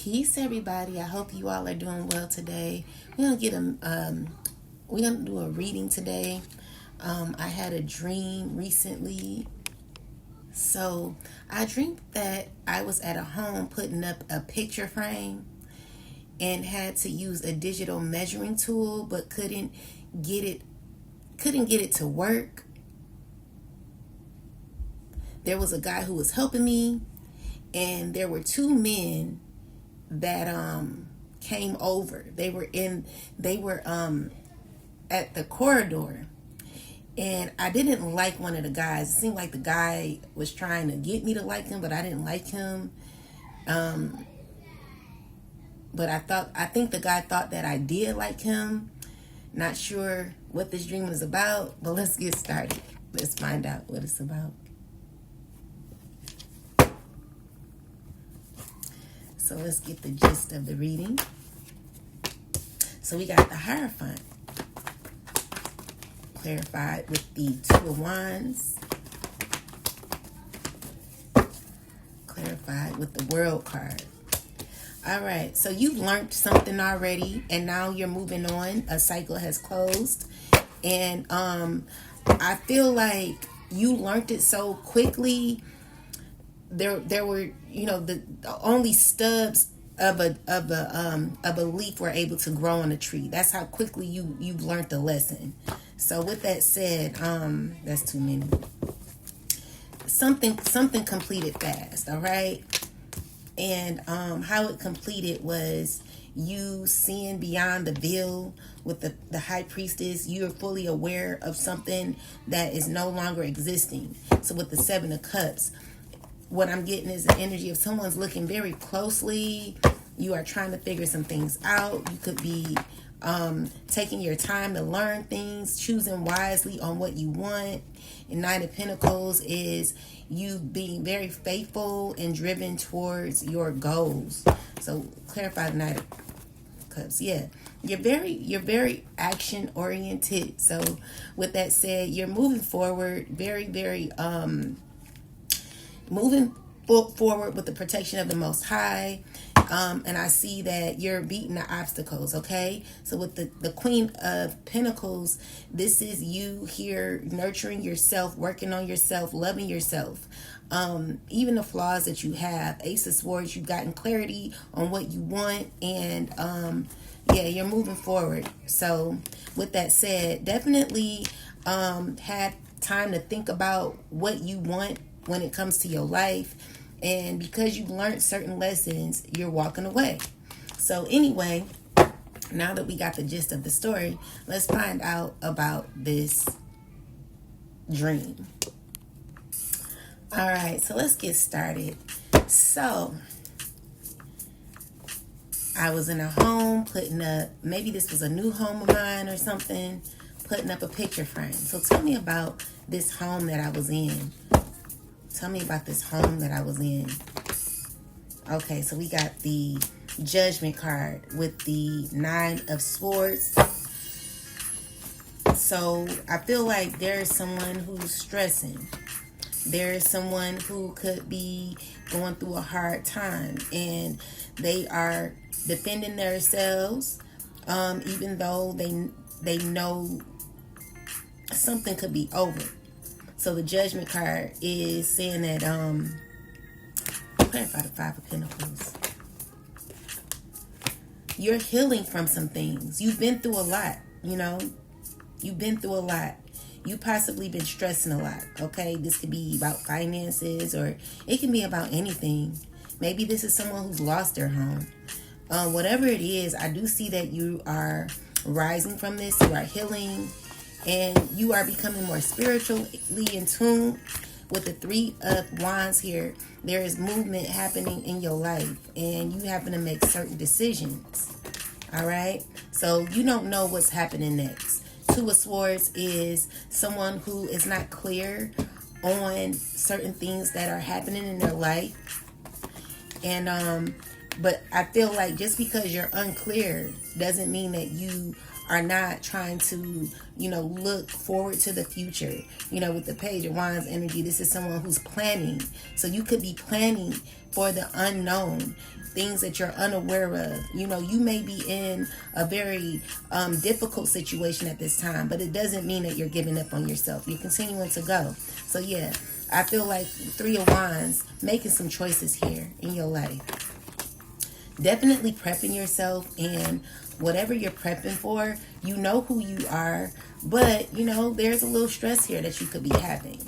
Peace, everybody. I hope you all are doing well today. We're gonna do a reading today. I had a dream recently. So I dreamed that I was at a home putting up a picture frame and had to use a digital measuring tool, but couldn't get it to work. There was a guy who was helping me, and there were two men that came over. They were at the corridor, and I didn't like one of the guys. It seemed like the guy was trying to get me to like him, but I didn't like him. But I think the guy thought that I did like him. Not sure what this dream is about, but let's get started. Let's find out what it's about. So let's get the gist of the reading. So we got the Hierophant, clarified with the Two of Wands, clarified with the World card. All right, so you've learned something already, and now you're moving on. A cycle has closed, and I feel like you learned it so quickly. There were, the only stubs of a leaf were able to grow on a tree. That's how quickly you've learned the lesson. So with that said, that's too many. Something completed fast, all right? And how it completed was you seeing beyond the veil with the high priestess. You're fully aware of something that is no longer existing. So with the Seven of Cups, what I'm getting is the energy of someone's looking very closely. You are trying to figure some things out. You could be taking your time to learn things, choosing wisely on what you want. And Nine of Pentacles is you being very faithful and driven towards your goals. So clarify the Nine of Cups. Yeah. You're very action oriented. So with that said, you're moving forward very, very moving forward with the protection of the Most High. And I see that you're beating the obstacles, okay? So with the Queen of Pentacles, this is you here nurturing yourself, working on yourself, loving yourself. Even the flaws that you have. Ace of Swords, you've gotten clarity on what you want, and you're moving forward. So with that said, definitely have time to think about what you want when it comes to your life, and because you've learned certain lessons, you're walking away. So anyway, now that we got the gist of the story, let's find out about this dream. All right, so let's get started. So I was in a home putting up, maybe this was a new home of mine or something, putting up a picture frame. So tell me about this home that I was in. Tell me about this home that I was in. Okay, so we got the Judgment card with the Nine of Swords. So I feel like there is someone who's stressing. There is someone who could be going through a hard time, and they are defending themselves, even though they know something could be over. So the Judgment card is saying that, clarify the Five of Pentacles. You're healing from some things. You've been through a lot, You've been through a lot. You possibly been stressing a lot, okay? This could be about finances, or it can be about anything. Maybe this is someone who's lost their home. Whatever it is, I do see that you are rising from this. You are healing. And you are becoming more spiritually in tune. With the Three of Wands here, there is movement happening in your life, and you happen to make certain decisions. All right? So you don't know what's happening next. Two of Swords is someone who is not clear on certain things that are happening in their life. And but I feel like just because you're unclear doesn't mean that you are not trying to, look forward to the future. With the Page of Wands energy, this is someone who's planning. So you could be planning for the unknown, things that you're unaware of. You may be in a very difficult situation at this time, but it doesn't mean that you're giving up on yourself. You're continuing to go. So yeah, I feel like Three of Wands, making some choices here in your life. Definitely prepping yourself, and whatever you're prepping for, you know who you are, but there's a little stress here that you could be having.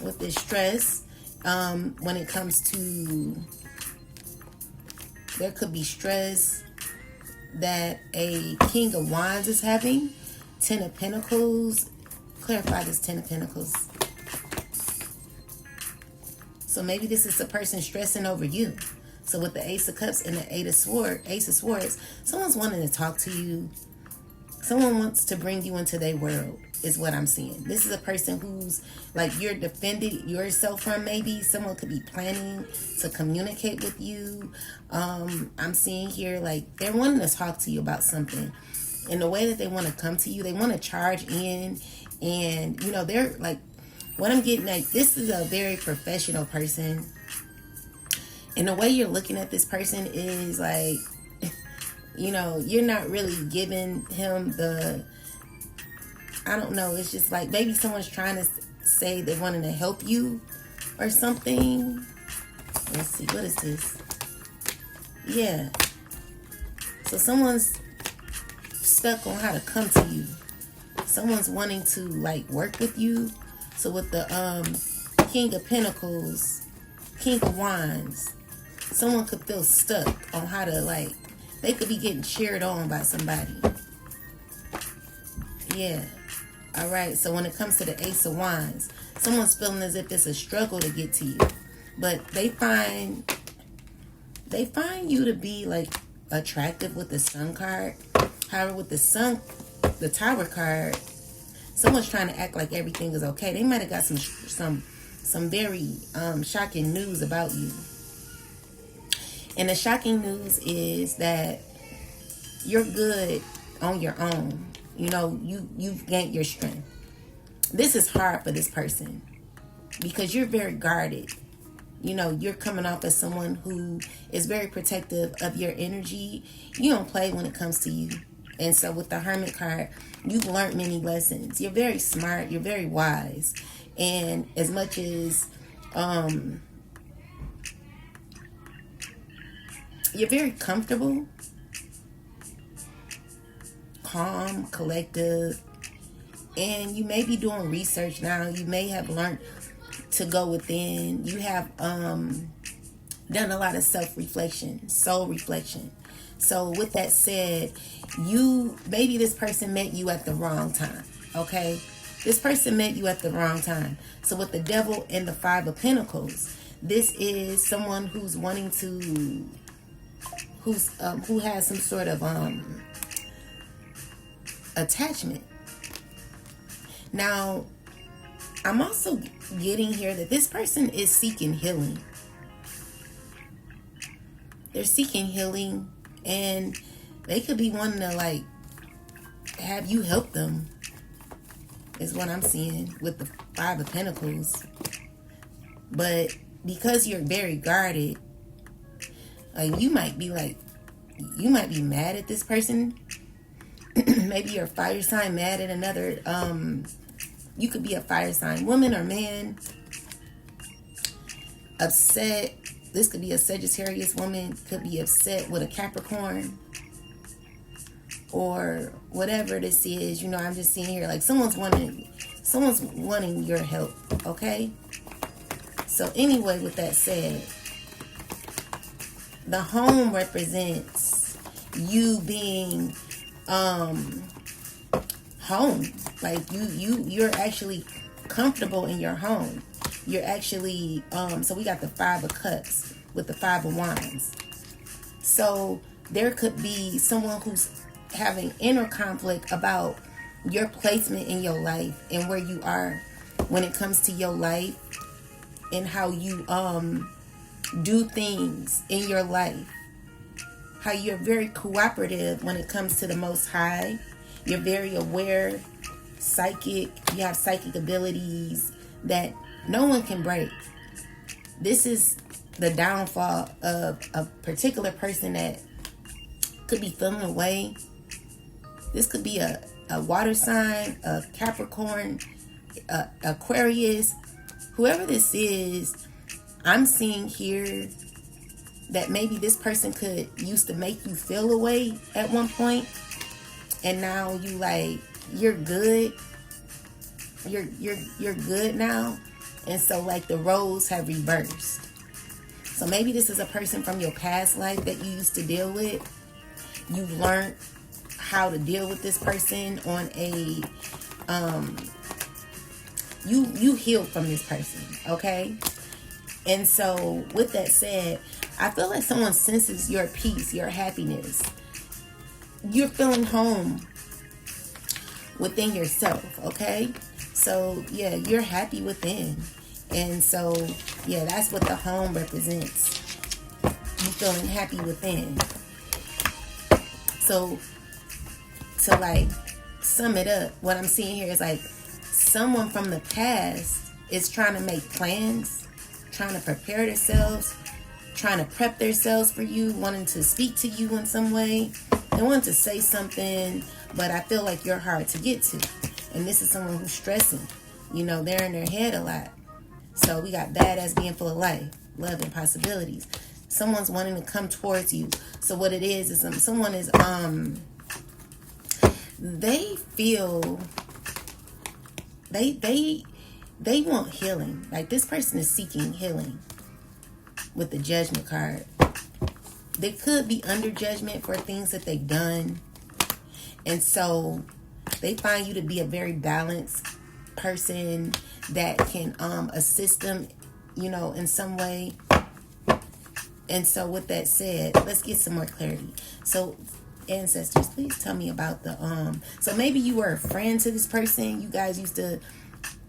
With this stress, when it comes to, there could be stress that a King of Wands is having. Ten of Pentacles. Clarify this Ten of Pentacles. So maybe this is a person stressing over you. So with the Ace of Cups and the Ace of Swords, someone's wanting to talk to you. Someone wants to bring you into their world, is what I'm seeing. This is a person who's like you're defending yourself from, maybe. Someone could be planning to communicate with you. I'm seeing here like they're wanting to talk to you about something. And the way that they want to come to you, they want to charge in. And, they're like, what I'm getting at, this is a very professional person. And the way you're looking at this person is like, you're not really giving him the, I don't know, it's just like maybe someone's trying to say they wanted to help you or something. Let's see, what is this? Yeah. So someone's stuck on how to come to you. Someone's wanting to like work with you. So with the King of Pentacles, King of Wands, someone could feel stuck on how to like, they could be getting cheered on by somebody. Yeah. All right. So when it comes to the Ace of Wands, someone's feeling as if it's a struggle to get to you, but they find you to be like attractive with the Sun card. However, with the Tower card, someone's trying to act like everything is okay. They might have got some very shocking news about you. And the shocking news is that you're good on your own. You've gained your strength. This is hard for this person because you're very guarded. You're coming off as someone who is very protective of your energy. You don't play when it comes to you. And so with the Hermit card, you've learned many lessons. You're very smart. You're very wise. And as much as you're very comfortable, calm, collective, and you may be doing research now. You may have learned to go within. You have done a lot of self-reflection, soul reflection. So with that said, maybe this person met you at the wrong time, okay? This person met you at the wrong time. So with the Devil and the Five of Pentacles, this is someone who's wanting to, who has some sort of attachment. Now, I'm also getting here that this person is seeking healing. They're seeking healing, and they could be wanting to like have you help them, is what I'm seeing with the Five of Pentacles. But because you're very guarded, you might be mad at this person. Maybe you're a fire sign mad at another. You could be a fire sign woman or man, upset. This could be a Sagittarius woman, could be upset with a Capricorn, or whatever this is. I'm just seeing here like someone's wanting your help, okay? So anyway, with that said, the home represents you being home. Like you're actually comfortable in your home. You're actually so we got the Five of Cups with the Five of Wands. So there could be someone who's having inner conflict about your placement in your life and where you are when it comes to your life and how you do things in your life, how you're very cooperative when it comes to the Most High. You're very aware, psychic. You have psychic abilities that no one can break. This is the downfall of a particular person that could be feeling away. This could be a water sign, a Capricorn, Aquarius, whoever this is. I'm seeing here that maybe this person could used to make you feel away at one point, and now you're good. You're good now, and so like the roles have reversed. So maybe this is a person from your past life that you used to deal with. You've learned how to deal with this person on a you healed from this person, okay? And so with that said, I feel like someone senses your peace, your happiness. You're feeling home within yourself, okay? So yeah, you're happy within. And so yeah, that's what the home represents. You feeling happy within. So to like sum it up, what I'm seeing here is like someone from the past is trying to make plans, trying to prepare themselves, trying to prep themselves for you, wanting to speak to you in some way. They want to say something, but I feel like you're hard to get to. And this is someone who's stressing. You know, they're in their head a lot. So we got badass being full of life, love, and possibilities. Someone's wanting to come towards you. So what it is someone is they feel they want healing. Like this person is seeking healing with the Judgment card. They could be under judgment for things that they've done. And so they find you to be a very balanced person that can assist them, you know, in some way. And so with that said, let's get some more clarity. So ancestors, please tell me about the so maybe you were a friend to this person. You guys used to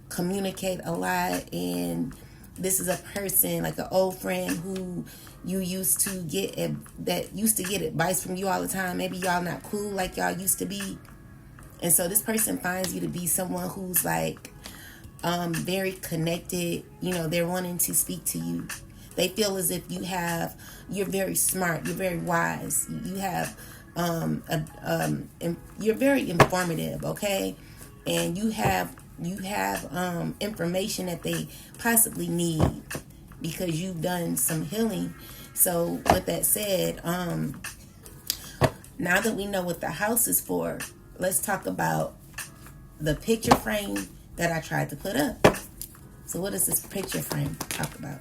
communicate a lot, and this is a person like an old friend who you used to get advice from you all the time. Maybe y'all not cool like y'all used to be. And so this person finds you to be someone who's like very connected. You know, they're wanting to speak to you. They feel as if you're very smart, you're very wise, you have you're very informative, okay? And you have information that they possibly need because you've done some healing. So with that said, now that we know what the house is for, let's talk about the picture frame that I tried to put up. So what does this picture frame talk about?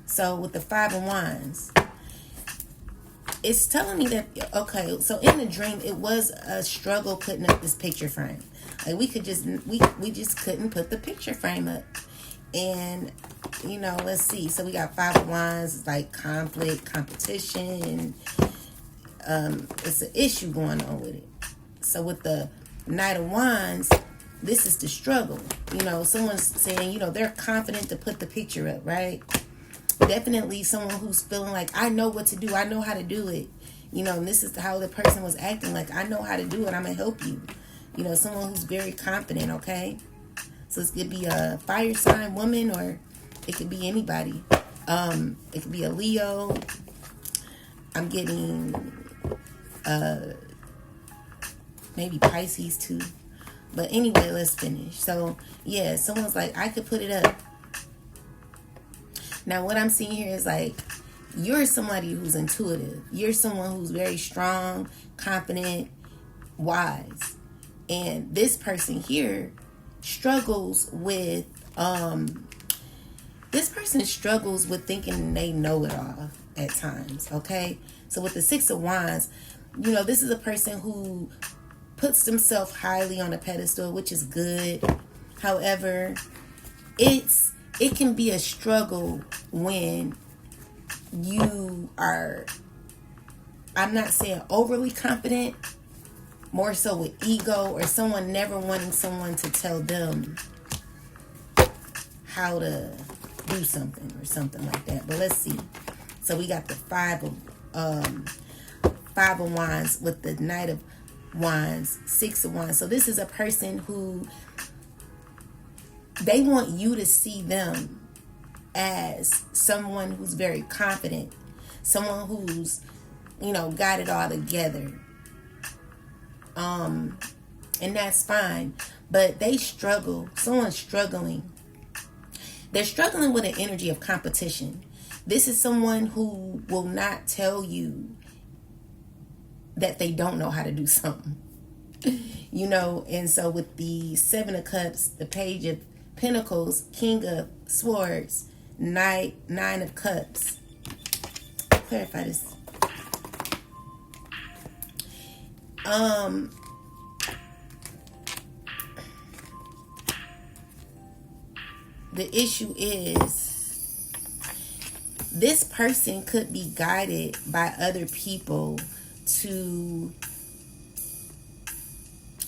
So with the 5 of Wands, it's telling me that, okay, so in the dream, it was a struggle putting up this picture frame. Like we just couldn't put the picture frame up. And, you know, let's see. So we got 5 of Wands, it's like conflict, competition. It's an issue going on with it. So with the Knight of Wands, this is the struggle. You know, someone's saying, you know, they're confident to put the picture up, right? Definitely someone who's feeling like, I know what to do. I know how to do it. You know, and this is how the person was acting. Like, I know how to do it. I'm going to help you. You know, someone who's very confident, okay? So this could be a fire sign woman, or it could be anybody. It could be a Leo. I'm getting maybe Pisces too. But anyway, let's finish. So, yeah, someone's like, I could put it up. Now, what I'm seeing here is like, you're somebody who's intuitive. You're someone who's very strong, confident, wise. And this person here struggles with, thinking they know it all at times, okay? So with the 6 of Wands, you know, this is a person who puts themselves highly on a pedestal, which is good. However, it can be a struggle when you are, I'm not saying overly confident, more so with ego, or someone never wanting someone to tell them how to do something or something like that. But let's see. So we got the 5 of Five of Wands with the Knight of Wands, Six of Wands. So this is a person who, they want you to see them as someone who's very confident, someone who's, got it all together. And that's fine. But they struggle. Someone's struggling. They're struggling with an energy of competition. This is someone who will not tell you that they don't know how to do something. And so with the Seven of Cups, the Page of Pentacles, King of Swords, Nine of Cups. Clarify this. The issue is this person could be guided by other people to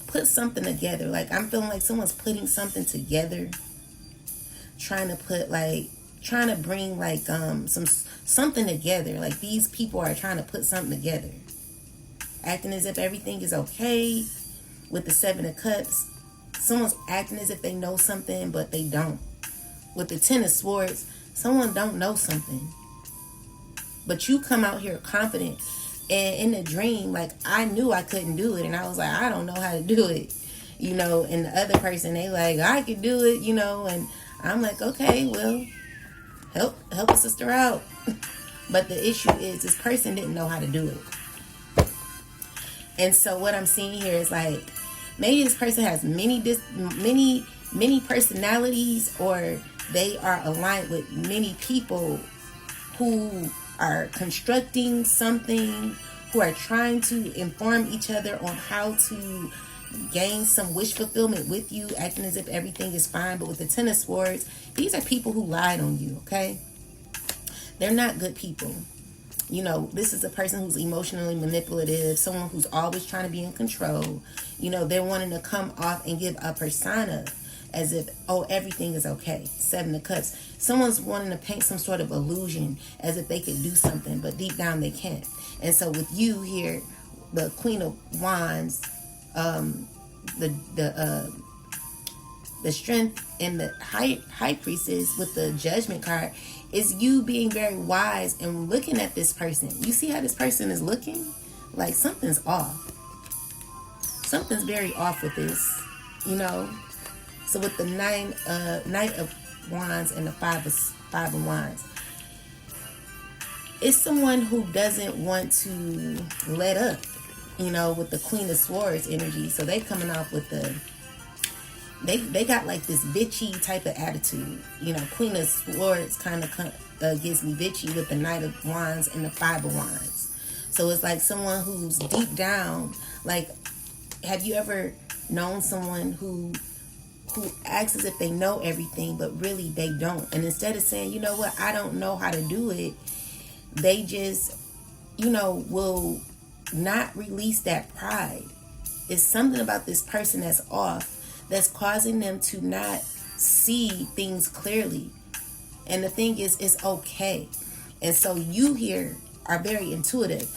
put something together. Like, I'm feeling like someone's putting something together, trying to bring like something together. Like, these people are trying to put something together, acting as if everything is okay. With the Seven of Cups, someone's acting as if they know something, but they don't. With the Ten of Swords, someone don't know something, but you come out here confident. And in the dream, like, I knew I couldn't do it, and I was like, I don't know how to do it, and the other person, they like, I can do it, and I'm like, okay, well, help a sister out. But the issue is this person didn't know how to do it. And so what I'm seeing here is like, maybe this person has many personalities, or they are aligned with many people who are constructing something, who are trying to inform each other on how to gain some wish fulfillment with you, acting as if everything is fine. But with the Ten of Swords, these are people who lied on you, okay? They're not good people. This is a person who's emotionally manipulative, someone who's always trying to be in control. They're wanting to come off and give a persona as if, oh, everything is okay. Seven of Cups. Someone's wanting to paint some sort of illusion as if they could do something, but deep down they can't. And so with you here, the Queen of Wands, the Strength, and the High Priestess with the Judgment card, is you being very wise and looking at this person. You see how this person is looking? Like, something's off. Something's very off with this, So with the Knight of Wands and the Five of Wands, it's someone who doesn't want to let up, with the Queen of Swords energy. So they coming off with they got like this bitchy type of attitude. Queen of Swords kind of gives me bitchy with the Knight of Wands and the Five of Wands. So it's like someone who's deep down, like, have you ever known someone who acts as if they know everything, but really they don't? And instead of saying, you know what, I don't know how to do it, they just, will not release that pride. It's something about this person that's off, that's causing them to not see things clearly. And the thing is, it's okay. And so you here are very intuitive.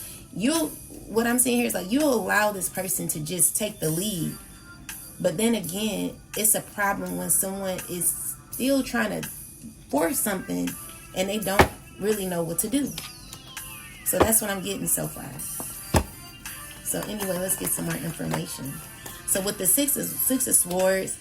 What I'm saying here is like, you'll allow this person to just take the lead. But then again, it's a problem when someone is still trying to force something and they don't really know what to do. So that's what I'm getting so far. So anyway, let's get some more information. So with the Six of Swords,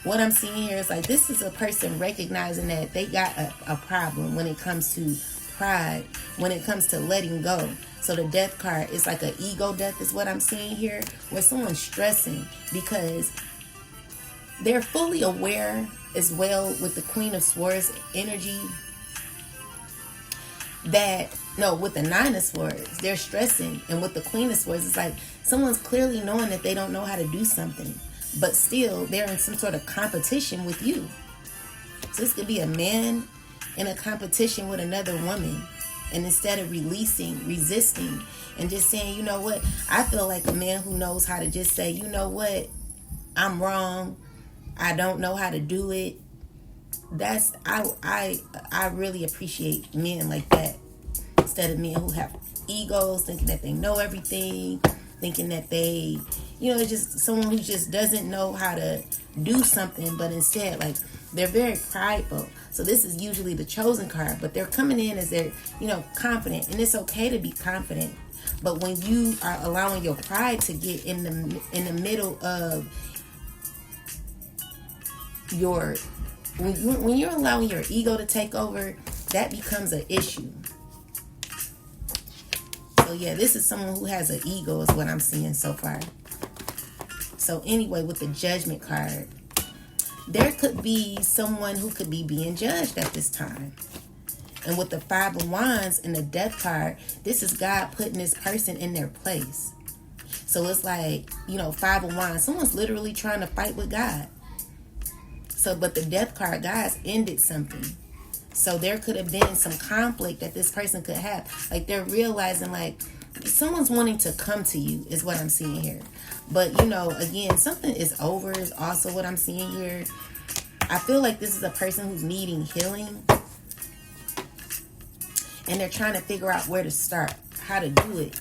what I'm seeing here is like, this is a person recognizing that they got a problem when it comes to pride, when it comes to letting go. So the Death card is like an ego death is what I'm seeing here, where someone's stressing because they're fully aware as well with the Queen of Swords energy with the Nine of Swords, they're stressing. And with the Queen of Swords, it's like someone's clearly knowing that they don't know how to do something, but still they're in some sort of competition with you. So this could be a man in a competition with another woman. And instead of resisting, and just saying, you know what, I feel like a man who knows how to just say, you know what, I'm wrong, I don't know how to do it. I really appreciate men like that, instead of men who have egos, thinking that they know everything, thinking that they, it's just someone who just doesn't know how to do something, but instead, like, they're very prideful. So this is usually the chosen card, but they're coming in as they're, confident, and it's okay to be confident. But when you are allowing your pride to get in the middle of your, when you're allowing your ego to take over, that becomes an issue. So yeah, this is someone who has an ego is what I'm seeing so far. So anyway, with the Judgment card, there could be someone who could be being judged at this time. And with the Five of Wands and the Death card, this is God putting this person in their place. So it's like, Five of Wands, someone's literally trying to fight with God. So, but the Death card, God's ended something. So there could have been some conflict that this person could have. Like, they're realizing, like, someone's wanting to come to you is what I'm seeing here. But, again, something is over is also what I'm seeing here. I feel like this is a person who's needing healing. And they're trying to figure out where to start, how to do it.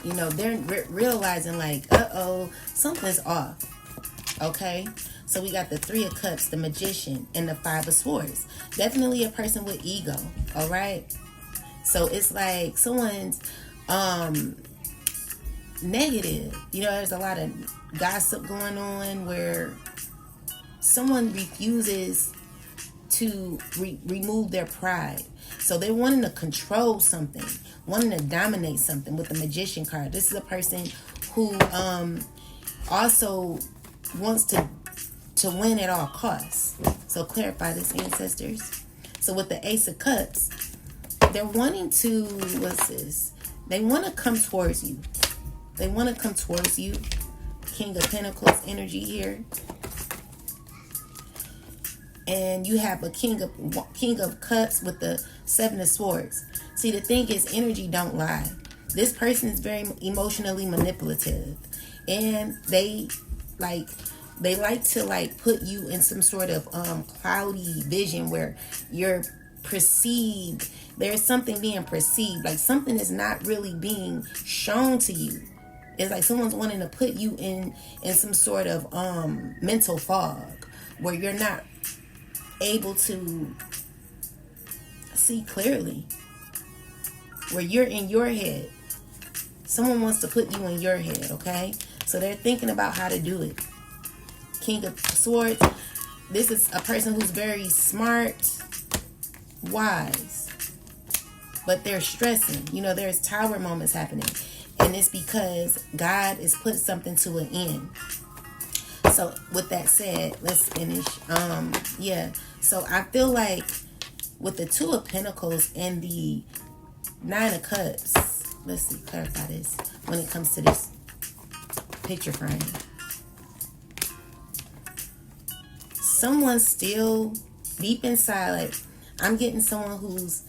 They're realizing, like, something's off. Okay? So we got the Three of Cups, the Magician, and the Five of Swords. Definitely a person with ego. All right? So it's like someone's negative. There's a lot of gossip going on where someone refuses to remove their pride. So they're wanting to control something, wanting to dominate something with the Magician card. This is a person who also wants to win at all costs. So clarify this, ancestors. So with the Ace of Cups, they're wanting to, what's this? They want to come towards you. They want to come towards you. King of Pentacles energy here. And you have a King of Cups with the Seven of Swords. See, the thing is, energy don't lie. This person is very emotionally manipulative. And they like to put you in some sort of cloudy vision where you're perceived. There's something being perceived. Like, something is not really being shown to you. It's like someone's wanting to put you in some sort of mental fog where you're not able to see clearly, where you're in your head. Someone wants to put you in your head, okay? So they're thinking about how to do it. King of Swords, this is a person who's very smart, wise, but they're stressing. There's tower moments happening, and it's because God has put something to an end. So with that said, let's finish. So I feel like with the Two of Pentacles and the Nine of Cups, let's see, clarify this when it comes to this picture frame. Someone's still deep inside, like, I'm getting someone who's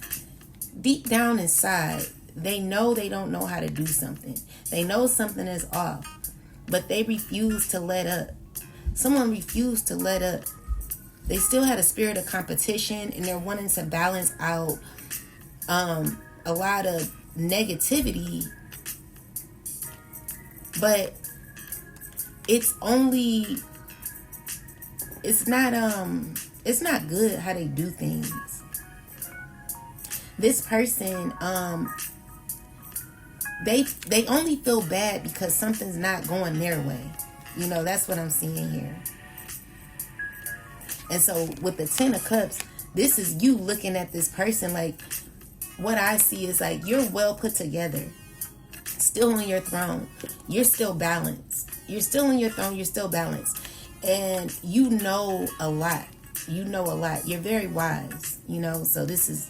deep down inside. They know they don't know how to do something. They know something is off, but they refuse to let up. Someone refused to let up. They still had a spirit of competition, and they're wanting to balance out a lot of negativity. But it's not good how they do things. This person, they only feel bad because something's not going their way. That's what I'm seeing here. And so with the Ten of Cups, this is you looking at this person. Like, what I see is like, you're well put together, still on your throne. You're still balanced. You're still on your throne. You're still balanced. And you know a lot. You're very wise, So this is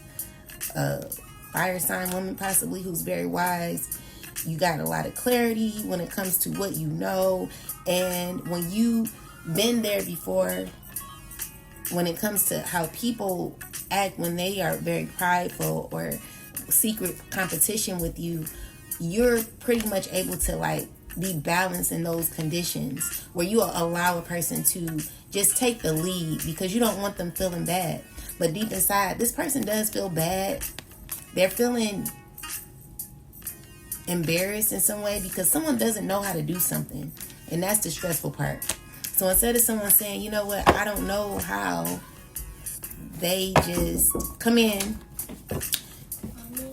a fire sign woman possibly who's very wise. You got a lot of clarity when it comes to what you know. And when you've been there before, when it comes to how people act when they are very prideful or secret competition with you, you're pretty much able to be balanced in those conditions where you allow a person to just take the lead because you don't want them feeling bad. But deep inside, this person does feel bad. They're feeling embarrassed in some way because someone doesn't know how to do something. And that's the stressful part. So instead of someone saying, you know what, I don't know how, they just come in.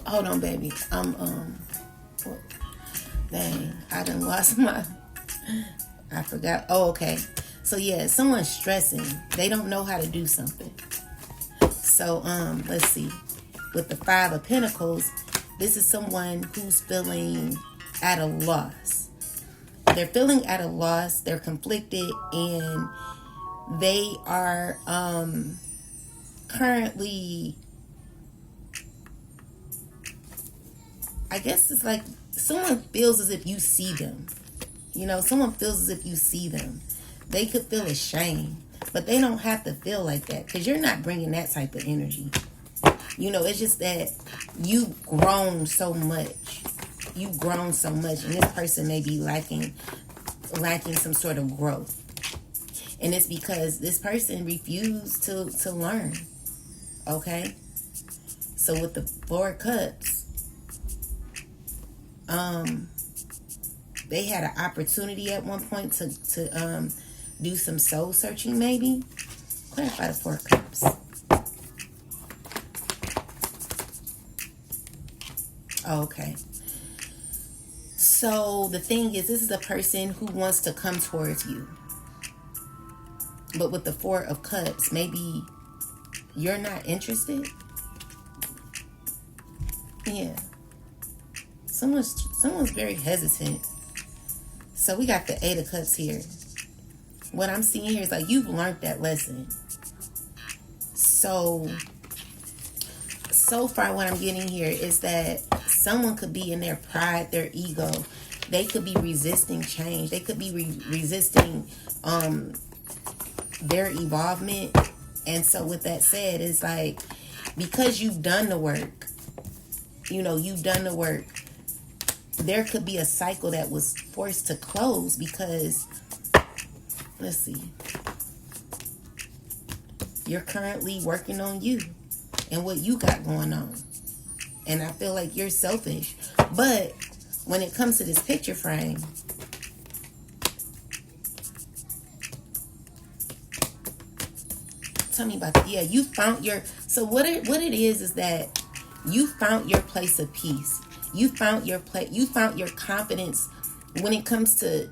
Hold on, baby. Dang, I done lost I forgot. Oh, okay. So yeah, someone's stressing. They don't know how to do something. So let's see. With the Five of Pentacles, this is someone who's feeling at a loss. They're feeling at a loss. They're conflicted, and they are currently, I guess it's like someone feels as if you see them. You know, someone feels as if you see them. They could feel ashamed, but they don't have to feel like that because you're not bringing that type of energy. You know, it's just that you've grown so much. You've grown so much, and this person may be lacking some sort of growth. And it's because this person refused to learn. Okay? So with the Four of Cups, they had an opportunity at one point to do some soul searching, maybe. Clarify the Four of Cups. Okay. So the thing is, this is a person who wants to come towards you. But with the Four of Cups, maybe you're not interested. Yeah. Someone's very hesitant. So we got the Eight of Cups here. What I'm seeing here is like you've learned that lesson. So far what I'm getting here is that someone could be in their pride, their ego. They could be resisting change. They could be resisting their evolvement. And so with that said, it's like, because you've done the work, you've done the work, there could be a cycle that was forced to close because, let's see, you're currently working on you and what you got going on. And I feel like you're selfish. But when it comes to this picture frame, tell me about that. Yeah, you found your, so what it is that you found your place of peace. You found your place, you found your confidence when it comes to,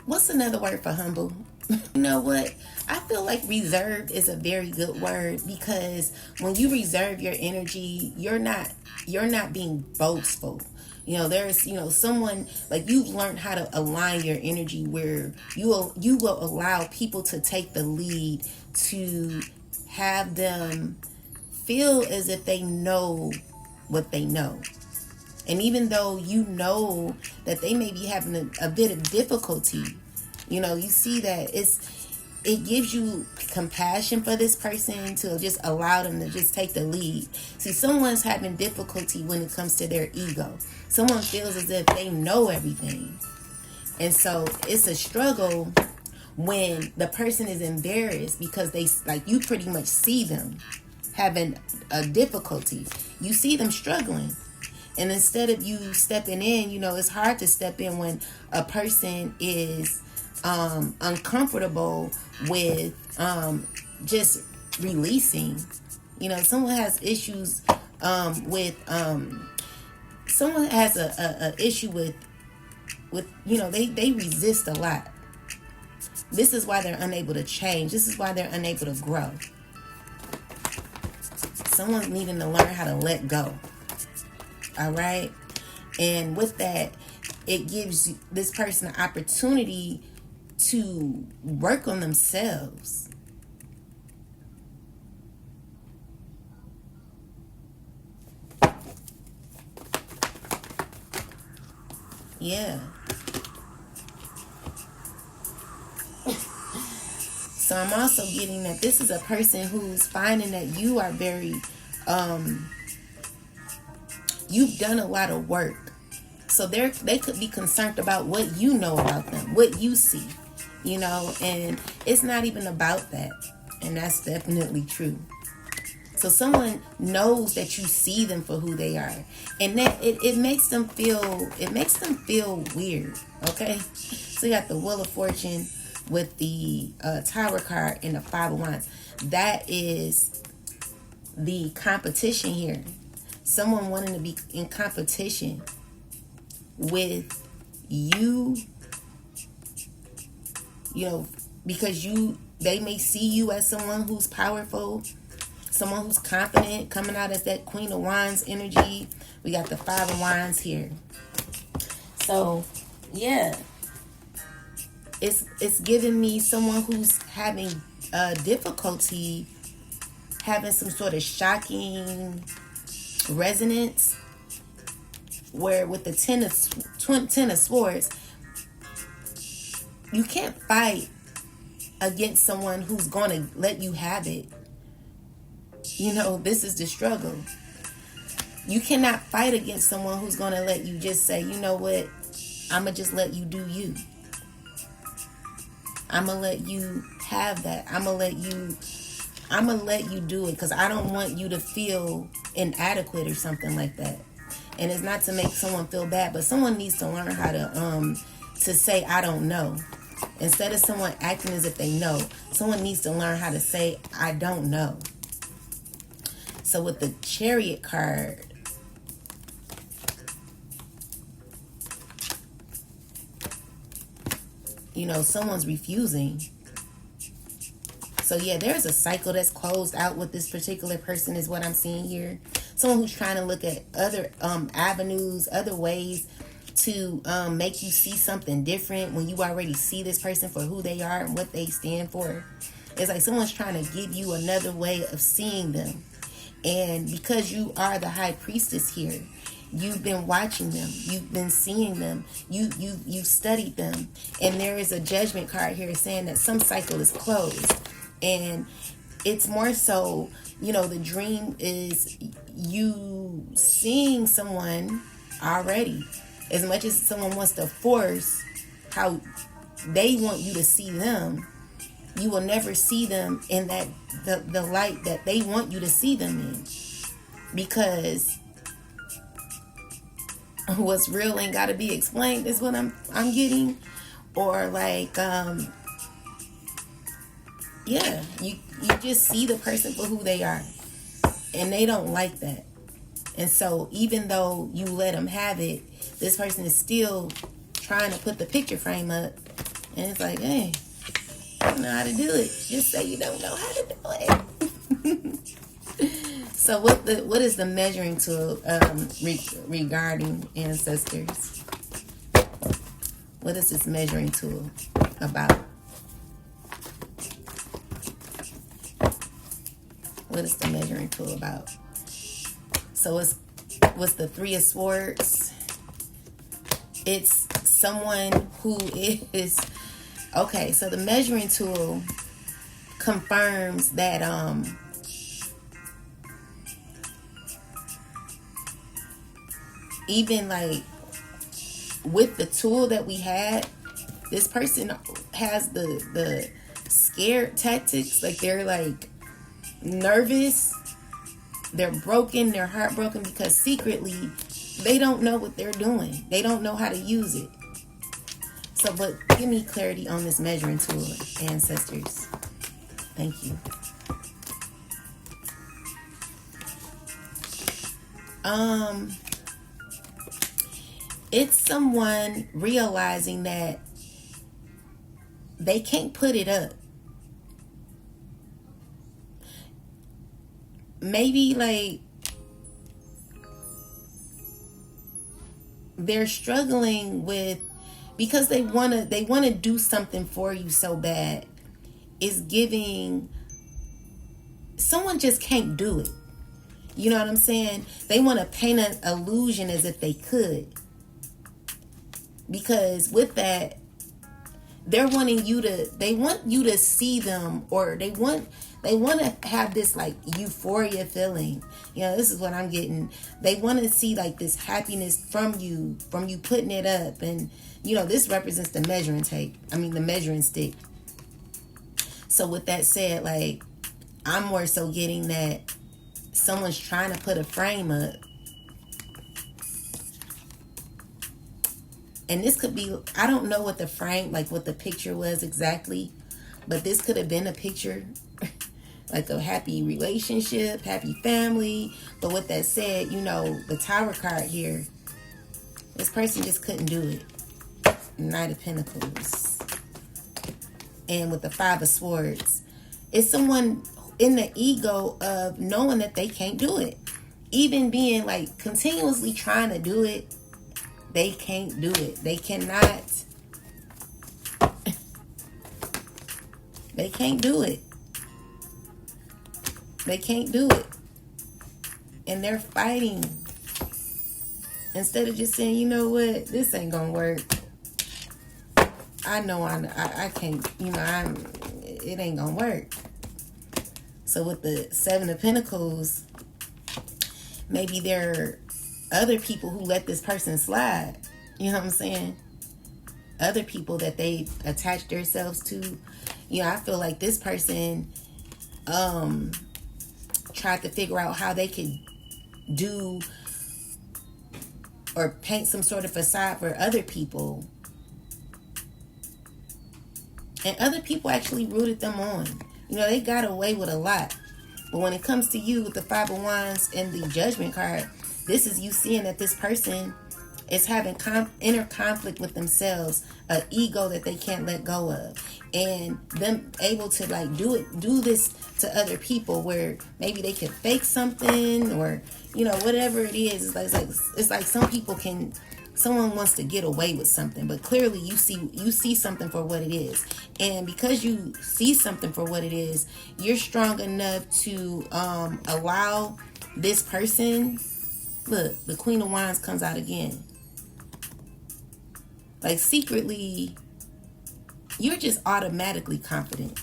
what's another word for humble? You know what? I feel like reserved is a very good word, because when you reserve your energy, you're not being boastful. There's, someone, like, you've learned how to align your energy where you will allow people to take the lead, to have them feel as if they know what they know. And even though you know that they may be having a bit of difficulty, you see that it gives you compassion for this person to just allow them to just take the lead. See, someone's having difficulty when it comes to their ego. Someone feels as if they know everything. And so it's a struggle when the person is embarrassed because they, like, you pretty much see them having a difficulty. You see them struggling. And instead of you stepping in, it's hard to step in when a person is uncomfortable with just releasing. Someone has issues with someone has a issue with they resist a lot. This is why they're unable to change. This is why they're unable to grow. Someone's needing to learn how to let go. All right? And with that, it gives this person an opportunity to work on themselves. Yeah. So I'm also getting that this is a person who's finding that you are very, you've done a lot of work. So they could be concerned about what you know about them, what you see, and it's not even about that. And that's definitely true. So someone knows that you see them for who they are, and that it makes them feel weird. Okay, so you got the Wheel of Fortune with the Tower card and the Five of Wands. That is the competition here. Someone wanting to be in competition with you, because they may see you as someone who's powerful, someone who's confident, coming out as that Queen of Wands energy. We got the Five of Wands here. So yeah, it's giving me someone who's having difficulty having some sort of shocking resonance, where with the Ten of Swords, you can't fight against someone who's going to let you have it. This is the struggle. You cannot fight against someone who's going to let you just say, you know what, I'm going to just let you do you. I'm going to let you have that. I'm going to let you do it, because I don't want you to feel inadequate or something like that. And it's not to make someone feel bad, but someone needs to learn how to say, I don't know. Instead of someone acting as if they know, someone needs to learn how to say, I don't know. So with the Chariot card, someone's refusing. So yeah, there's a cycle that's closed out with this particular person, is what I'm seeing here. Someone who's trying to look at other avenues, other ways to make you see something different when you already see this person for who they are and what they stand for. It's like someone's trying to give you another way of seeing them. And because you are the High Priestess here, you've been watching them, you've been seeing them, you studied them, and there is a Judgment card here saying that some cycle is closed. And it's more so, the dream is you seeing someone already. As much as someone wants to force how they want you to see them, you will never see them in that the light that they want you to see them in. Because what's real ain't got to be explained is what I'm getting. Or like, yeah, you just see the person for who they are, and they don't like that. And so even though you let them have it, this person is still trying to put the picture frame up, and it's like, hey, I don't know how to do it. Just say you don't know how to do it. So what is the measuring tool regarding ancestors? What is this measuring tool about? What is the measuring tool about? So what's the Three of Swords? It's someone who is okay. So the measuring tool confirms that even like with the tool that we had, this person has the scared tactics. Like they're like nervous, they're broken, they're heartbroken, because secretly they don't know what they're doing. They don't know how to use it. So, but give me clarity on this measuring tool, ancestors. Thank you. It's someone realizing that they can't put it up. Maybe like they're struggling with, because they want to do something for you so bad, is giving someone just can't do it. You know what I'm saying? They want to paint an illusion as if they could, because with that, they want you to see them, or they want to have this like euphoria feeling. This is what I'm getting. They want to see like this happiness from you putting it up. And this represents the measuring tape. The measuring stick. So with that said, like, I'm more so getting that someone's trying to put a frame up. And this could be, I don't know what the frame, like what the picture was exactly, but this could have been a picture like a happy relationship, happy family. But with that said, you know, the Tower card here, this person just couldn't do it. Knight of Pentacles. And with the Five of Swords, it's someone in the ego of knowing that they can't do it. Even being like continuously trying to do it, they can't do it. They cannot. They can't do it. They can't do it. And they're fighting. Instead of just saying, you know what, this ain't gonna work. I know I can't, you know, it ain't gonna work. So with the Seven of Pentacles, maybe there are other people who let this person slide. You know what I'm saying? Other people that they attach themselves to. You know, I feel like this person tried to figure out how they could do or paint some sort of facade for other people. And other people actually rooted them on. You know, they got away with a lot. But when it comes to you with the Five of Wands and the Judgment card, this is you seeing that this person is having inner conflict with themselves, an ego that they can't let go of, and them able to like do this to other people where maybe they can fake something or, you know, whatever it is. It's like some people can. Someone wants to get away with something, but clearly you see something for what it is. And because you see something for what it is, you're strong enough to allow this person. Look, the Queen of Wands comes out again. Like secretly, you're just automatically confident.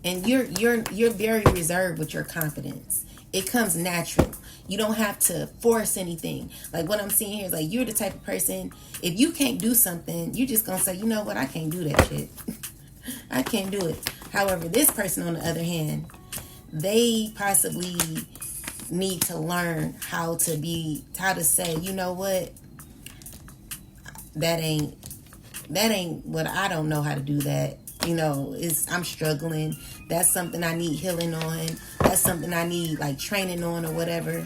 And you're very reserved with your confidence. It comes natural. You don't have to force anything. Like what I'm seeing here is like you're the type of person, if you can't do something, you're just going to say, you know what, I can't do that shit. I can't do it. However, this person on the other hand, they possibly need to learn how to say, you know what, that ain't what, I don't know how to do that. You know, I'm struggling. That's something I need healing on. That's something I need like training on or whatever.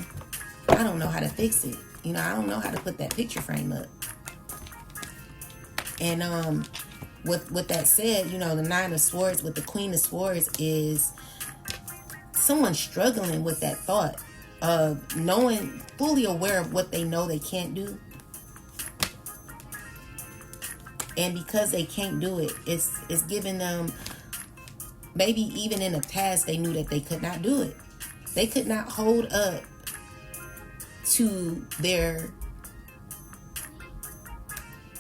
I don't know how to fix it. You know, I don't know how to put that picture frame up. And with that said, you know, the Nine of Swords with the Queen of Swords is someone struggling with that thought of knowing, fully aware of what they know they can't do. And because they can't do it, it's giving them, maybe even in the past, they knew that they could not do it. They could not hold up to their,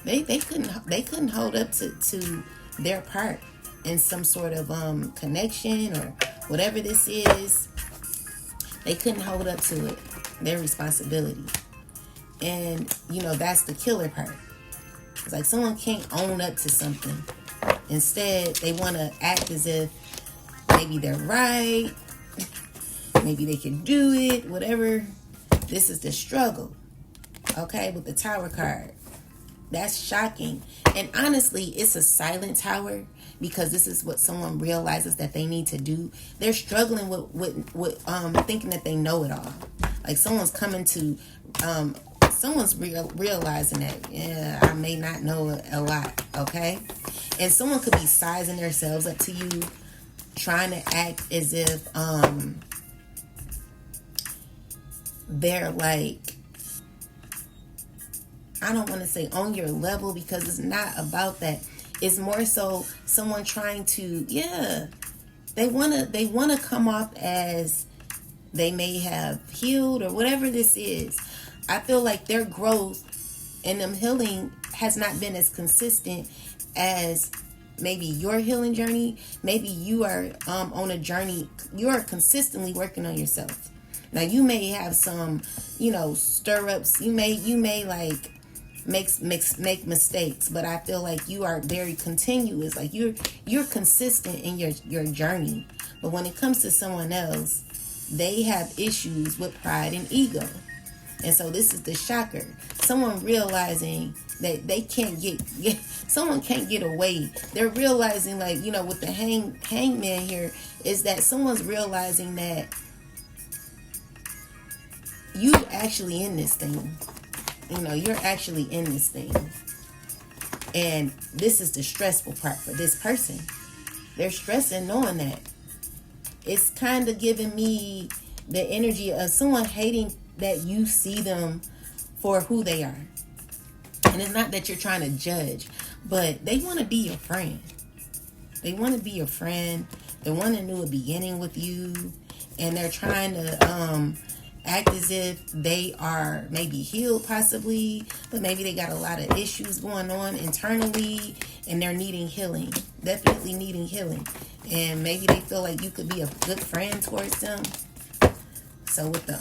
they couldn't hold up to their part in some sort of connection or whatever this is. They couldn't hold up to it, their responsibility. And, you know, that's the killer part. It's like someone can't own up to something. Instead, they want to act as if maybe they're right. Maybe they can do it, whatever. This is the struggle. Okay, with the Tower card. That's shocking. And honestly, it's a silent tower because this is what someone realizes that they need to do. They're struggling with thinking that they know it all. Like someone's coming to someone's realizing that, yeah, I may not know a lot, okay? And someone could be sizing themselves up to you, trying to act as if they're like, I don't want to say on your level because it's not about that. It's more so someone trying to, yeah, they want to come off as they may have healed or whatever this is. I feel like their growth and them healing has not been as consistent as maybe your healing journey. Maybe you are on a journey. You are consistently working on yourself. Now you may have some, you know, stir-ups. You may like make mistakes, but I feel like you are very continuous. Like you're consistent in your journey. But when it comes to someone else, they have issues with pride and ego. And so this is the shocker. Someone realizing that they can't someone can't get away. They're realizing, like, you know, with the hangman here, is that someone's realizing that you actually in this thing. You know, you're actually in this thing. And this is the stressful part for this person. They're stressing knowing that. It's kind of giving me the energy of someone hating that you see them for who they are. And it's not that you're trying to judge, but they want to be your friend. They want to be your friend. They want a new beginning with you. And they're trying to act as if they are maybe healed possibly, but maybe they got a lot of issues going on internally and they're needing healing. Definitely needing healing. And maybe they feel like you could be a good friend towards them. So with the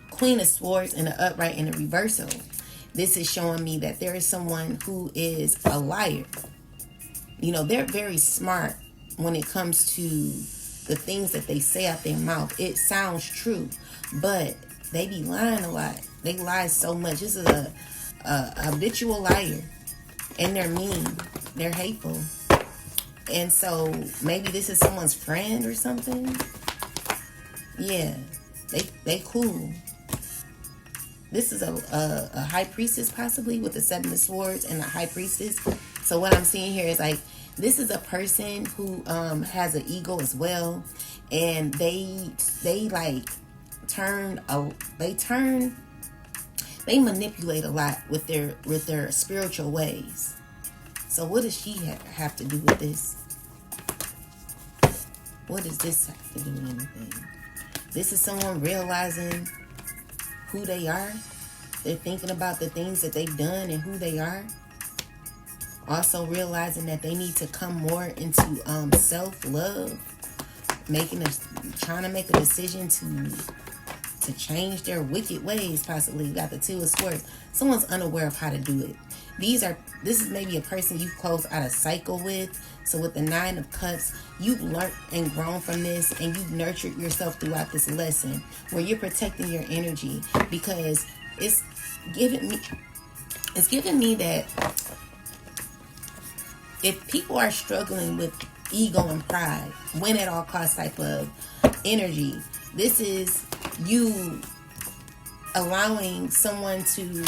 Queen of Swords and the upright and the reversal, this is showing me that there is someone who is a liar. You know, they're very smart when it comes to the things that they say out their mouth. It sounds true, but they be lying a lot. They lie so much. This is a habitual liar, and they're mean. They're hateful. And so maybe this is someone's friend or something. Yeah, they cool. This is a high priestess possibly with the 7 of swords and the high priestess. So what I'm seeing here is like, this is a person who has an ego as well, and they manipulate a lot with their spiritual ways. So what does she have to do with this? What does this have to do with anything? This is someone realizing who they are. They're thinking about the things that they've done and who they are. Also realizing that they need to come more into self-love. Trying to make a decision to change their wicked ways, possibly. You got the 2 of Swords. Someone's unaware of how to do it. This is maybe a person you've closed out a cycle with. So with the 9 of Cups, you've learned and grown from this, and you've nurtured yourself throughout this lesson where you're protecting your energy, because it's giving me that if people are struggling with ego and pride, win at all costs type of energy, this is you allowing someone to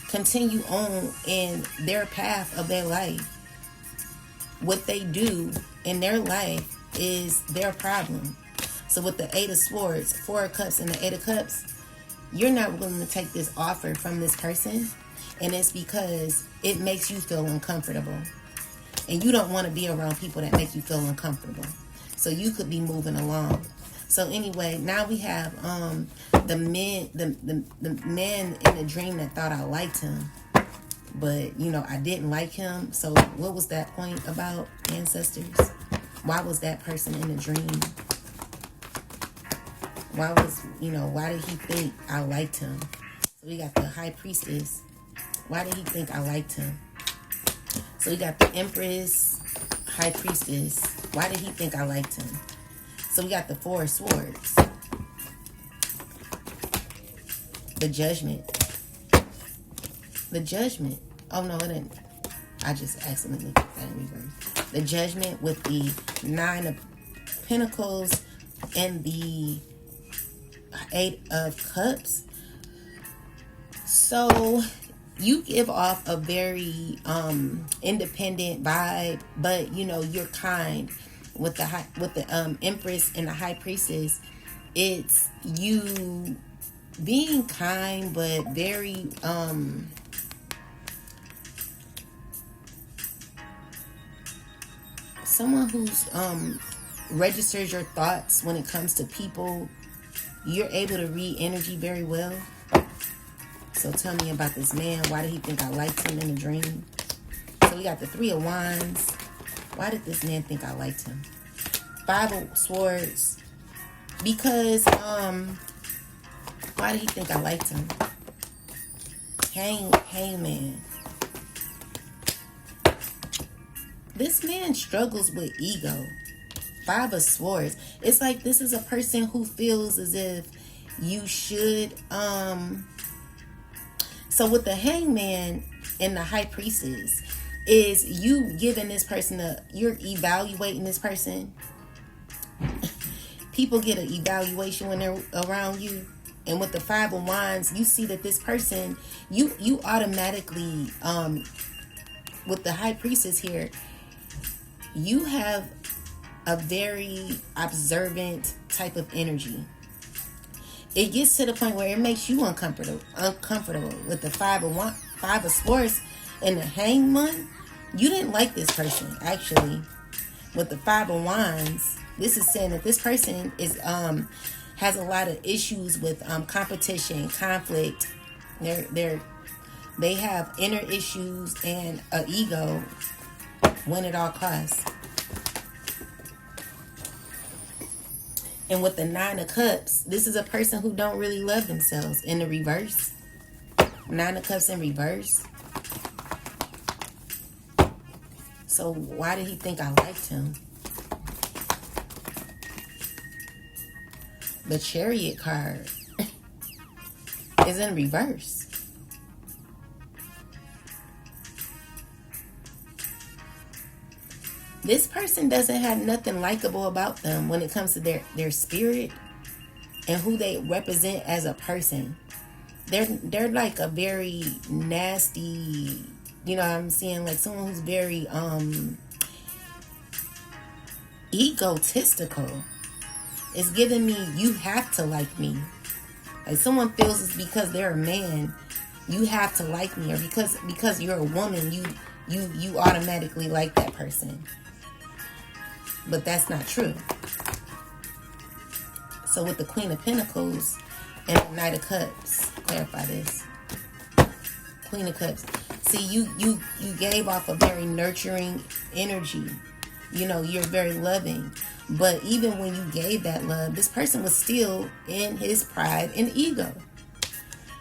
continue on in their path of their life. What they do in their life is their problem. So with the 8 of Swords, 4 of Cups, and the 8 of Cups, you're not willing to take this offer from this person, and it's because it makes you feel uncomfortable. And you don't want to be around people that make you feel uncomfortable. So you could be moving along. So anyway, now we have the man in the dream that thought I liked him, but you know I didn't like him. So what was that point about, ancestors? Why was that person in the dream? Why did he think I liked him? So we got the High Priestess. Why did he think I liked him? So we got the Empress, High Priestess. Why did he think I liked him? So we got the 4 of Swords. The Judgment. The Judgment. Oh, no, it didn't. I just accidentally put that in reverse. The Judgment with the 9 of Pentacles and the 8 of Cups. So you give off a very independent vibe, but you know you're kind. With the Empress and the High Priestess, it's you being kind but very someone who's registers your thoughts when it comes to people. You're able to read energy very well. So tell me about this man. Why did he think I liked him in the dream? So we got the 3 of Wands. Why did this man think I liked him? 5 of Swords. Because, why did he think I liked him? Hangman. This man struggles with ego. Five of Swords. It's like this is a person who feels as if you should. So with the Hangman and the High Priestess, is you giving this person you're evaluating this person. People get an evaluation when they're around you. And with the Five of Wands, you see that this person, you automatically, with the High Priestess here, you have a very observant type of energy. It gets to the point where it makes you uncomfortable with the Five of Swords and the Hangman. You didn't like this person, actually. With the Five of Wands, this is saying that this person is has a lot of issues with competition, conflict. They have inner issues and an ego, win at all costs. And with the Nine of Cups, this is a person who don't really love themselves. In the reverse, Nine of Cups in reverse. So why did he think I liked him? The Chariot card is in reverse. This person doesn't have nothing likable about them when it comes to their spirit and who they represent as a person. They're like a very nasty, you know what I'm saying, like someone who's very egotistical. It's giving me, you have to like me. Like someone feels it's because they're a man, you have to like me, or because you're a woman, you automatically like that person. But that's not true. So with the Queen of Pentacles and the Knight of Cups, clarify this. Queen of Cups. See, you gave off a very nurturing energy. You know, you're very loving. But even when you gave that love, this person was still in his pride and ego,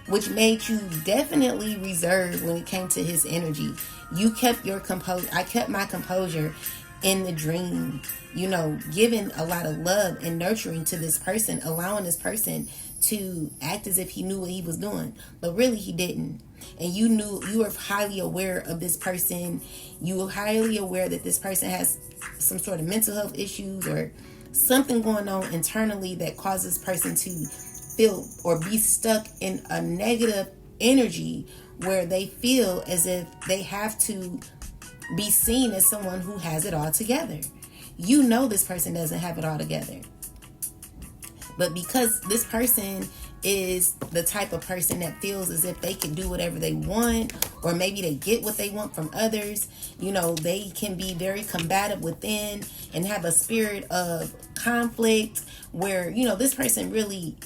which made you definitely reserved when it came to his energy. You kept your composure. I kept my composure in the dream, you know, giving a lot of love and nurturing to this person, allowing this person to act as if he knew what he was doing, but really he didn't. And you knew, you were highly aware of this person. You were highly aware that this person has some sort of mental health issues or something going on internally that causes this person to feel or be stuck in a negative energy where they feel as if they have to be seen as someone who has it all together. You know this person doesn't have it all together. But because this person is the type of person that feels as if they can do whatever they want, or maybe they get what they want from others, you know, they can be very combative within and have a spirit of conflict where, you know, this person really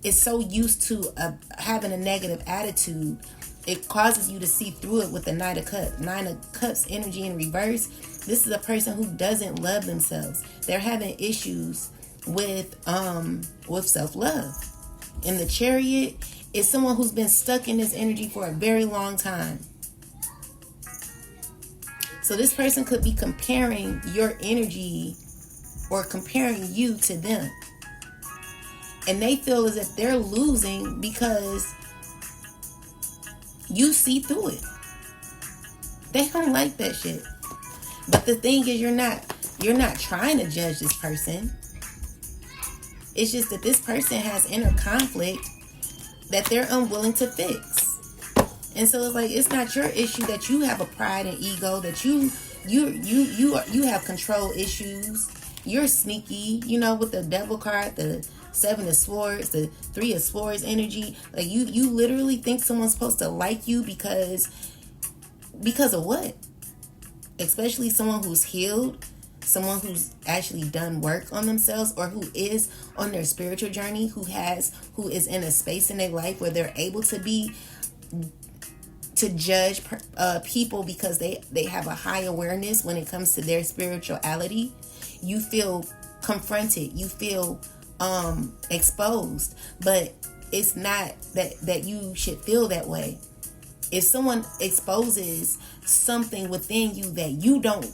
is so used to having a negative attitude, it causes you to see through it with the Nine of Cups energy in reverse. This is a person who doesn't love themselves. They're having issues with self-love. And the Chariot is someone who's been stuck in this energy for a very long time. So this person could be comparing your energy or comparing you to them. And they feel as if they're losing because you see through it. They don't like that shit. But the thing is, you're not trying to judge this person. It's just that this person has inner conflict that they're unwilling to fix. And so it's like, it's not your issue that you have a pride and ego, that you have control issues. You're sneaky, you know, with the Devil card, the Seven of Swords, the Three of Swords energy. Like you literally think someone's supposed to like you because of what? Especially someone who's healed, someone who's actually done work on themselves, or who is on their spiritual journey, who is in a space in their life where they're able to judge people because they have a high awareness when it comes to their spirituality. You feel confronted, you feel exposed, but it's not that you should feel that way. If someone exposes something within you that you don't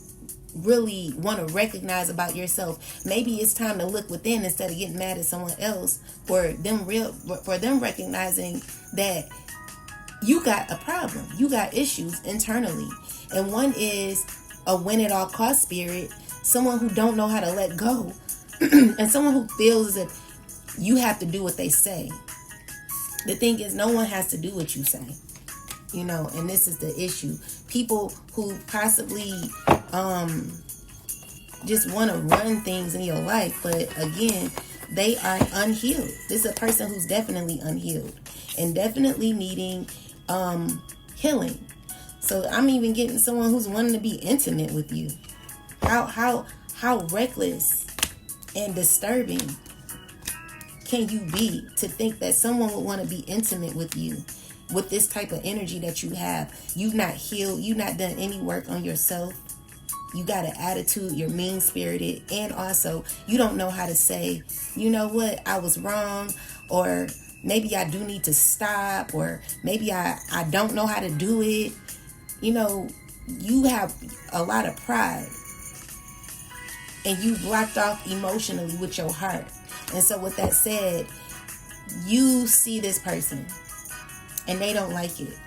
really want to recognize about yourself. Maybe it's time to look within instead of getting mad at someone else for them recognizing that you got a problem. You got issues internally. And one is a win at all cost spirit, someone who don't know how to let go, and someone who feels as if you have to do what they say. The thing is, no one has to do what you say. And this is the issue. People who possibly just want to run things in your life, but again, they are unhealed. This is a person who's definitely unhealed and definitely needing healing. So I'm even getting someone who's wanting to be intimate with you. How reckless and disturbing can you be to think that someone would want to be intimate with you with this type of energy that you have? You've not healed. You've not done any work on yourself. You got an attitude. You're mean-spirited. And also, you don't know how to say, you know what, I was wrong. Or maybe I do need to stop. Or maybe I don't know how to do it. You have a lot of pride. And you blocked off emotionally with your heart. And so with that said, you see this person and they don't like it.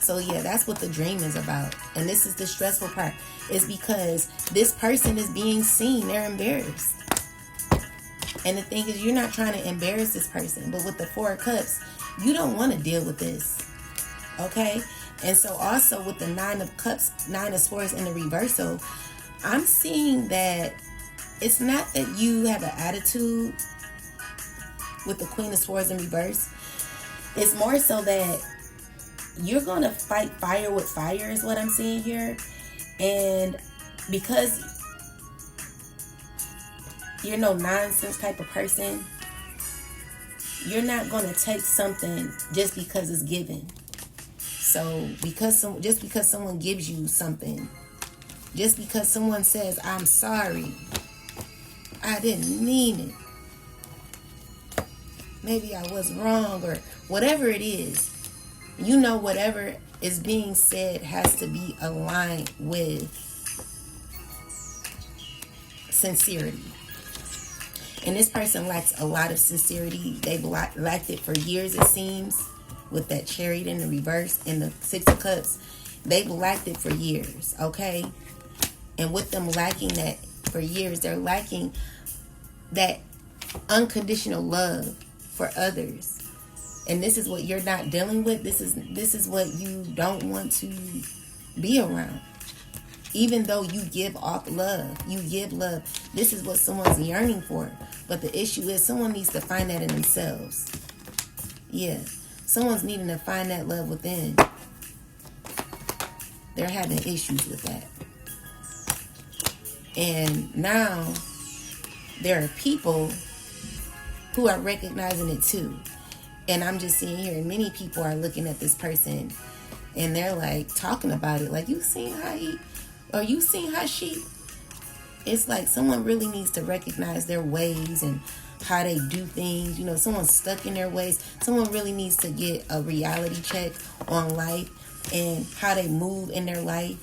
So yeah, that's what the dream is about. And this is the stressful part. Is because this person is being seen. They're embarrassed. And the thing is, you're not trying to embarrass this person. But with the Four of Cups, you don't want to deal with this. Okay? And so also with the Nine of Cups, Nine of Swords in the reversal, I'm seeing that it's not that you have an attitude with the Queen of Swords in reverse. It's more so that you're going to fight fire with fire is what I'm seeing here. And because you're no nonsense type of person, you're not going to take something just because it's given. So just because someone gives you something, just because someone says, I'm sorry, I didn't mean it, maybe I was wrong, or whatever it is, whatever is being said has to be aligned with sincerity. And this person lacks a lot of sincerity. They've lacked it for years, it seems, with that Chariot in the reverse and the Six of Cups. They've lacked it for years, okay? And with them lacking that for years, they're lacking that unconditional love for others. And this is what you're not dealing with. This is what you don't want to be around. Even though you give off love, you give love. This is what someone's yearning for. But the issue is someone needs to find that in themselves. Yeah, someone's needing to find that love within. They're having issues with that. And now there are people who are recognizing it too. And I'm just seeing here, many people are looking at this person and they're like talking about it. Like, you seen how he, or you seen how she. It's like someone really needs to recognize their ways and how they do things. Someone's stuck in their ways. Someone really needs to get a reality check on life and how they move in their life.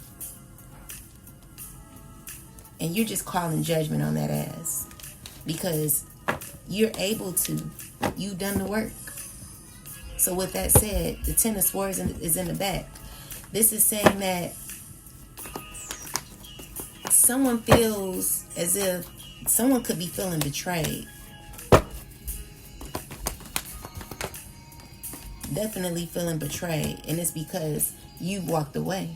And you're just calling judgment on that ass. Because you're able to. You've done the work. So with that said, the Ten of Swords is in the back. This is saying that someone feels as if someone could be feeling betrayed. Definitely feeling betrayed. And it's because you walked away.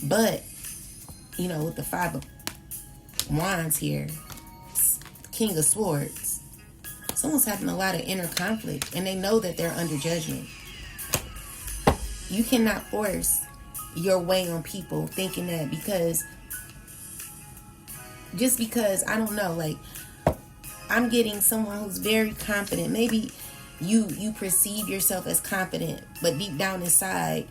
But, with the Five of Wands here, King of Swords, someone's having a lot of inner conflict and they know that they're under judgment. You cannot force your way on people thinking that just because, I don't know, like, I'm getting someone who's very confident. Maybe you perceive yourself as confident, but deep down inside,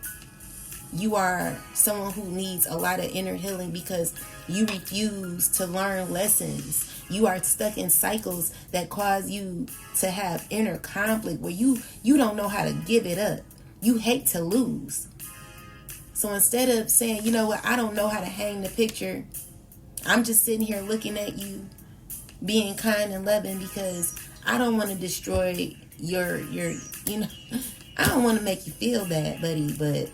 you are someone who needs a lot of inner healing because you refuse to learn lessons. You are stuck in cycles that cause you to have inner conflict where you don't know how to give it up. You hate to lose. So instead of saying, you know what, I don't know how to hang the picture, I'm just sitting here looking at you, being kind and loving, because I don't want to destroy your you know, I don't want to make you feel bad, buddy, but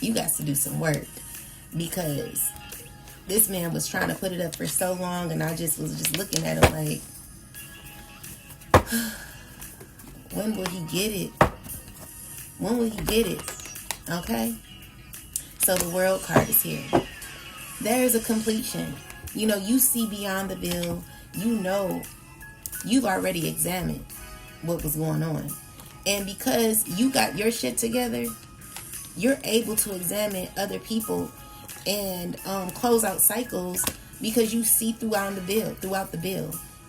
you got to do some work, because this man was trying to put it up for so long, and I just was just looking at him like, when will he get it? When will he get it? Okay? So the world card is here. There is a completion. You know, you see beyond the veil. You know, you've already examined what was going on. And because you got your shit together, you're able to examine other people and close out cycles, because you see throughout the veil.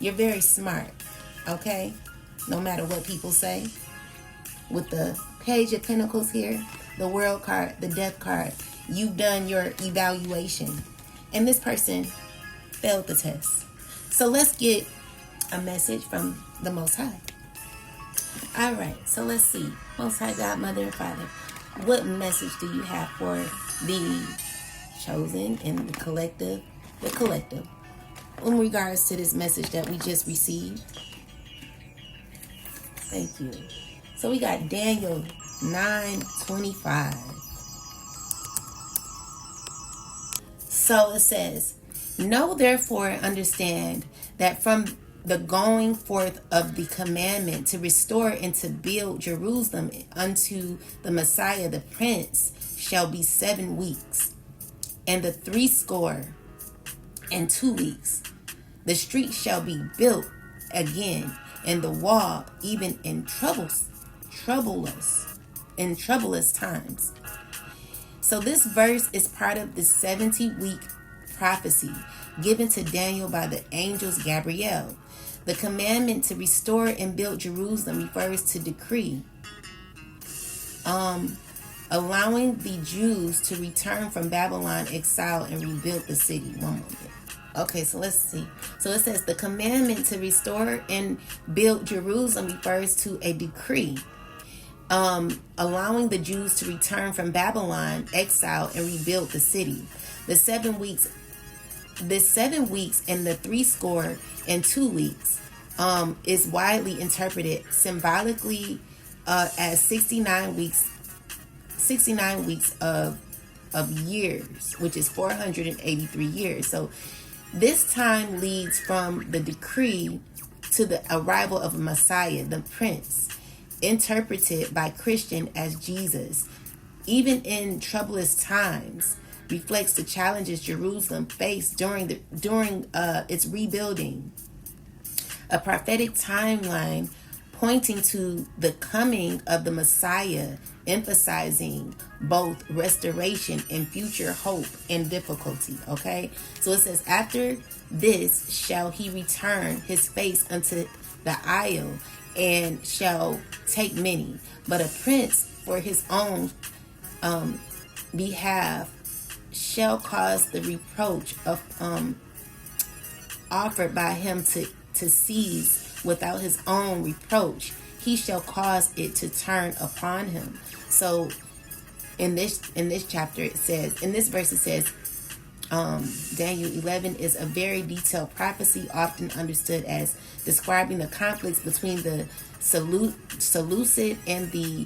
You're very smart. Okay? No matter what people say. With the Page of Pentacles here, the World card, the Death card, you've done your evaluation. And this person failed the test. So let's get a message from the Most High. All right, so let's see. Most High God, Mother, and Father, what message do you have for the chosen and the collective, in regards to this message that we just received? Thank you. So we got Daniel 9:25. So it says, know therefore and understand that from the going forth of the commandment to restore and to build Jerusalem unto the Messiah the Prince shall be 7 weeks, and the 62 weeks. The street shall be built again, and the wall even in troublous times. So this verse is part of the 70-week prophecy given to Daniel by the angels Gabriel. The commandment to restore and build Jerusalem refers to decree, allowing the Jews to return from Babylon exile and rebuild the city. One moment. Okay, so let's see. So it says the commandment to restore and build Jerusalem refers to a decree, allowing the Jews to return from Babylon exile and rebuild the city. The 7 weeks and the 62 weeks is widely interpreted symbolically as 69 weeks of years, which is 483 years. So this time leads from the decree to the arrival of a Messiah, the Prince, interpreted by Christian as Jesus, even in troublous times, reflects the challenges Jerusalem faced during its rebuilding. A prophetic timeline pointing to the coming of the Messiah, emphasizing both restoration and future hope and difficulty. Okay, so it says, after this shall he return his face unto the isle, and shall take many, but a prince for his own behalf shall cause the reproach of offered by him to cease without his own reproach. He shall cause it to turn upon him. So in this chapter it says, in this verse it says, Daniel 11 is a very detailed prophecy, often understood as describing the conflicts between the Seleucid and the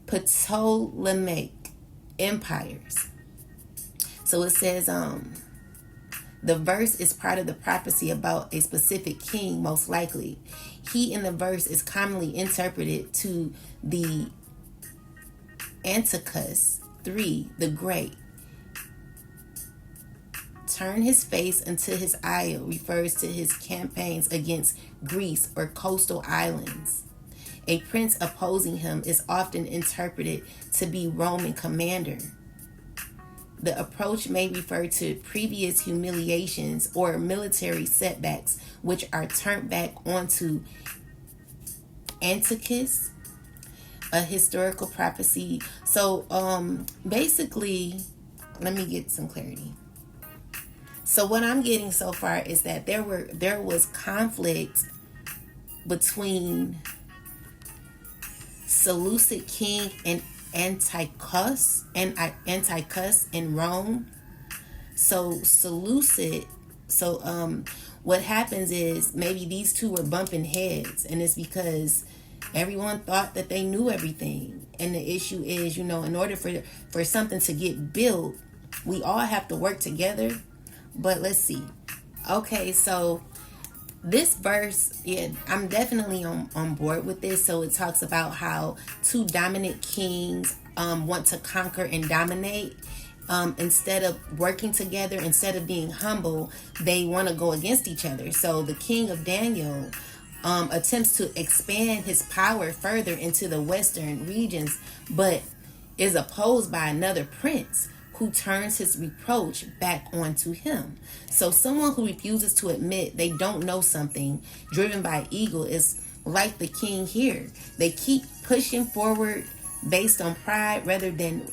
Ptolemaic empires. So it says, the verse is part of the prophecy about a specific king, most likely. He in the verse is commonly interpreted to the Antiochus III the Great. Turn his face unto his isle refers to his campaigns against Greece or coastal islands. A prince opposing him is often interpreted to be Roman commander. The approach may refer to previous humiliations or military setbacks, which are turned back onto Antiochus, a historical prophecy. So basically, let me get some clarity. So what I'm getting so far is that there was conflict between Seleucid king and Antiochus in Rome. So Seleucid, what happens is maybe these two were bumping heads, and it's because everyone thought that they knew everything. And the issue is, in order for something to get built, we all have to work together. But let's see. Okay, so this verse, yeah, I'm definitely on board with this. So it talks about how two dominant kings want to conquer and dominate. Instead of working together, instead of being humble, they want to go against each other. So the king of Daniel attempts to expand his power further into the western regions, but is opposed by another prince who turns his reproach back onto him. So someone who refuses to admit they don't know something, driven by ego, is like the king here. They keep pushing forward based on pride rather than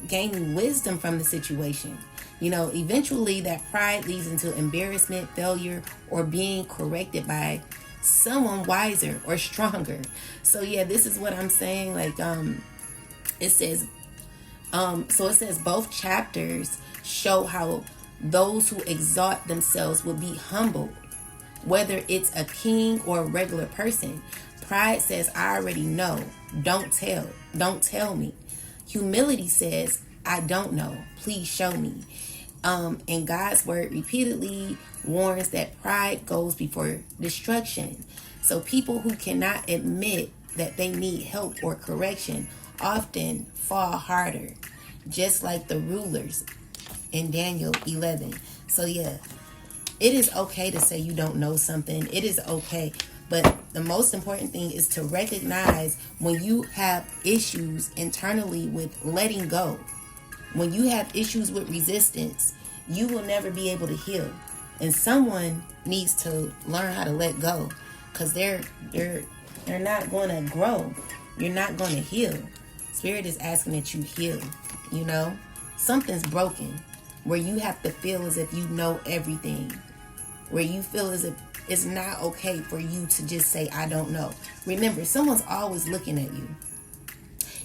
gaining wisdom from the situation. Eventually that pride leads into embarrassment, failure, or being corrected by someone wiser or stronger. So yeah, this is what I'm saying. Like it says both chapters show how those who exalt themselves will be humbled, whether it's a king or a regular person. Pride says, I already know, don't tell me. Humility says, I don't know, please show me. And God's word repeatedly warns that pride goes before destruction. So people who cannot admit that they need help or correction often fall harder, just like the rulers in Daniel 11. So yeah, it is okay to say you don't know something. It is okay. But the most important thing is to recognize when you have issues internally with letting go. When you have issues with resistance, you will never be able to heal. And someone needs to learn how to let go, because they're not going to grow. You're not going to heal. Spirit is asking that you heal. Something's broken where you have to feel as if you know everything, where you feel as if it's not okay for you to just say, I don't know. Remember, someone's always looking at you.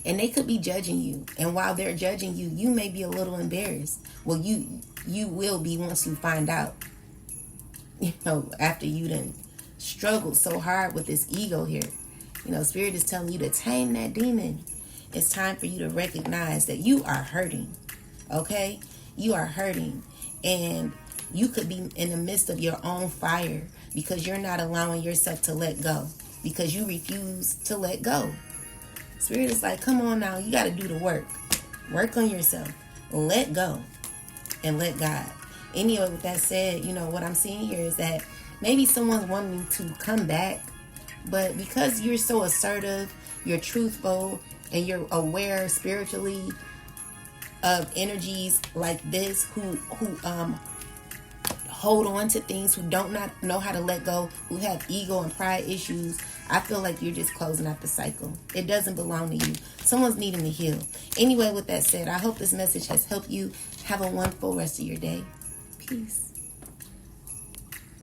And they could be judging you. And while they're judging you, you may be a little embarrassed. Well, you will be once you find out. After you done struggled so hard with this ego here. Spirit is telling you to tame that demon. It's time for you to recognize that you are hurting. Okay? You are hurting. And you could be in the midst of your own fire because you're not allowing yourself to let go. Because you refuse to let go. Spirit is like, come on now, you got to do the work. Work on yourself. Let go. And let God. Anyway, with that said, what I'm seeing here is that maybe someone's wanting to come back, but because you're so assertive, you're truthful, and you're aware spiritually of energies like this who hold on to things, who don't not know how to let go, who have ego and pride issues, I feel like you're just closing out the cycle. It doesn't belong to you. Someone's needing to heal. Anyway, with that said, I hope this message has helped you. Have a wonderful rest of your day. Peace.